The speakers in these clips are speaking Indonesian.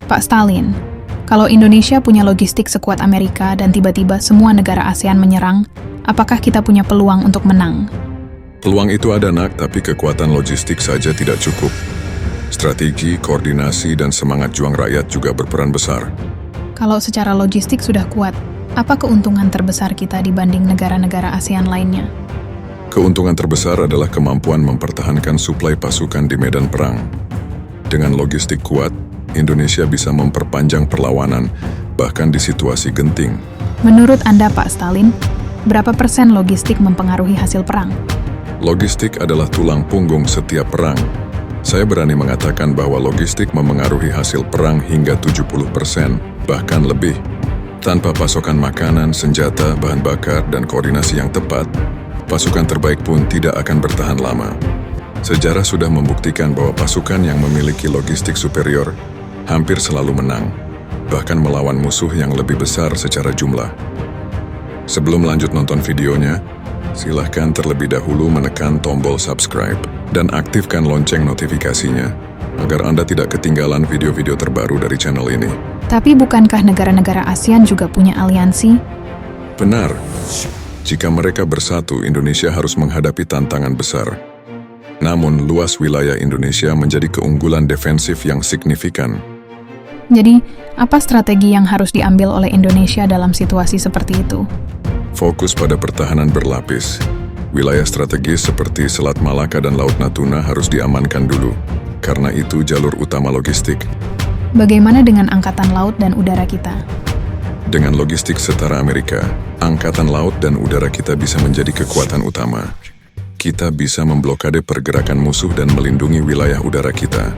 Pak Stalin, kalau Indonesia punya logistik sekuat Amerika dan tiba-tiba semua negara ASEAN menyerang, apakah kita punya peluang untuk menang? Peluang itu ada, Nak, tapi kekuatan logistik saja tidak cukup. Strategi, koordinasi, dan semangat juang rakyat juga berperan besar. Kalau secara logistik sudah kuat, apa keuntungan terbesar kita dibanding negara-negara ASEAN lainnya? Keuntungan terbesar adalah kemampuan mempertahankan suplai pasukan di medan perang. Dengan logistik kuat, Indonesia bisa memperpanjang perlawanan, bahkan di situasi genting. Menurut Anda, Pak Stalin, berapa persen logistik mempengaruhi hasil perang? Logistik adalah tulang punggung setiap perang. Saya berani mengatakan bahwa logistik memengaruhi hasil perang hingga 70%, bahkan lebih. Tanpa pasokan makanan, senjata, bahan bakar, dan koordinasi yang tepat, pasukan terbaik pun tidak akan bertahan lama. Sejarah sudah membuktikan bahwa pasukan yang memiliki logistik superior hampir selalu menang, bahkan melawan musuh yang lebih besar secara jumlah. Sebelum lanjut nonton videonya, silahkan terlebih dahulu menekan tombol subscribe dan aktifkan lonceng notifikasinya agar Anda tidak ketinggalan video-video terbaru dari channel ini. Tapi bukankah negara-negara ASEAN juga punya aliansi? Benar. Jika mereka bersatu, Indonesia harus menghadapi tantangan besar. Namun, luas wilayah Indonesia menjadi keunggulan defensif yang signifikan. Jadi, apa strategi yang harus diambil oleh Indonesia dalam situasi seperti itu? Fokus pada pertahanan berlapis. Wilayah strategis seperti Selat Malaka dan Laut Natuna harus diamankan dulu, karena itu jalur utama logistik. Bagaimana dengan angkatan laut dan udara kita? Dengan logistik setara Amerika, angkatan laut dan udara kita bisa menjadi kekuatan utama. Kita bisa memblokade pergerakan musuh dan melindungi wilayah udara kita.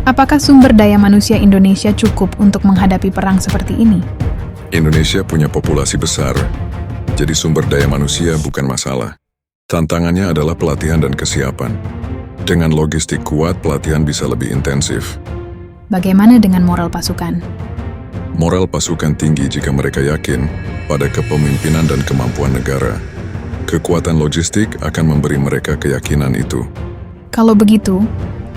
Apakah sumber daya manusia Indonesia cukup untuk menghadapi perang seperti ini? Indonesia punya populasi besar, jadi sumber daya manusia bukan masalah. Tantangannya adalah pelatihan dan kesiapan. Dengan logistik kuat, pelatihan bisa lebih intensif. Bagaimana dengan moral pasukan? Moral pasukan tinggi jika mereka yakin pada kepemimpinan dan kemampuan negara. Kekuatan logistik akan memberi mereka keyakinan itu. Kalau begitu,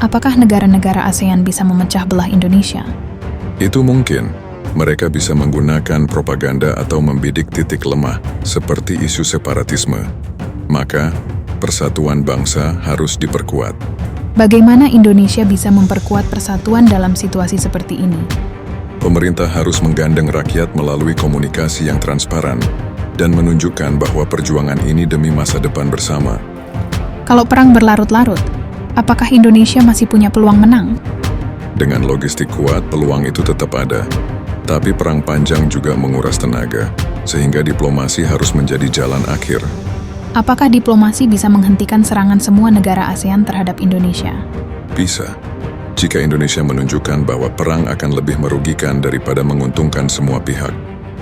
apakah negara-negara ASEAN bisa memecah belah Indonesia? Itu mungkin. Mereka bisa menggunakan propaganda atau membidik titik lemah, seperti isu separatisme. Maka, persatuan bangsa harus diperkuat. Bagaimana Indonesia bisa memperkuat persatuan dalam situasi seperti ini? Pemerintah harus menggandeng rakyat melalui komunikasi yang transparan dan menunjukkan bahwa perjuangan ini demi masa depan bersama. Kalau perang berlarut-larut, apakah Indonesia masih punya peluang menang? Dengan logistik kuat, peluang itu tetap ada. Tapi perang panjang juga menguras tenaga, sehingga diplomasi harus menjadi jalan akhir. Apakah diplomasi bisa menghentikan serangan semua negara ASEAN terhadap Indonesia? Bisa. Jika Indonesia menunjukkan bahwa perang akan lebih merugikan daripada menguntungkan semua pihak.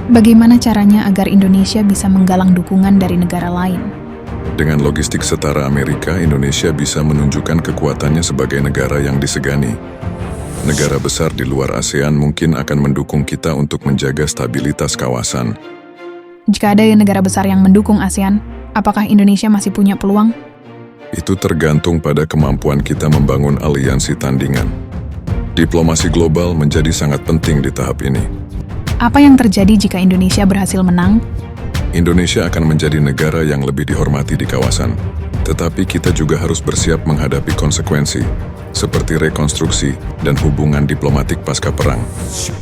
Bagaimana caranya agar Indonesia bisa menggalang dukungan dari negara lain? Dengan logistik setara Amerika, Indonesia bisa menunjukkan kekuatannya sebagai negara yang disegani. Negara besar di luar ASEAN mungkin akan mendukung kita untuk menjaga stabilitas kawasan. Jika ada negara besar yang mendukung ASEAN, apakah Indonesia masih punya peluang? Itu tergantung pada kemampuan kita membangun aliansi tandingan. Diplomasi global menjadi sangat penting di tahap ini. Apa yang terjadi jika Indonesia berhasil menang? Indonesia akan menjadi negara yang lebih dihormati di kawasan. Tetapi kita juga harus bersiap menghadapi konsekuensi, seperti rekonstruksi dan hubungan diplomatik pasca perang.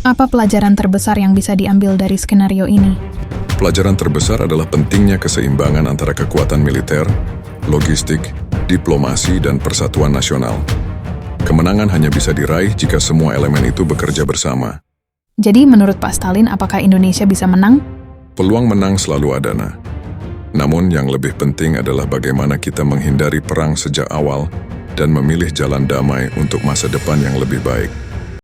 Apa pelajaran terbesar yang bisa diambil dari skenario ini? Pelajaran terbesar adalah pentingnya keseimbangan antara kekuatan militer, logistik, diplomasi, dan persatuan nasional. Kemenangan hanya bisa diraih jika semua elemen itu bekerja bersama. Jadi menurut Pak Stalin, apakah Indonesia bisa menang? Peluang menang selalu ada, Nah. Namun yang lebih penting adalah bagaimana kita menghindari perang sejak awal dan memilih jalan damai untuk masa depan yang lebih baik.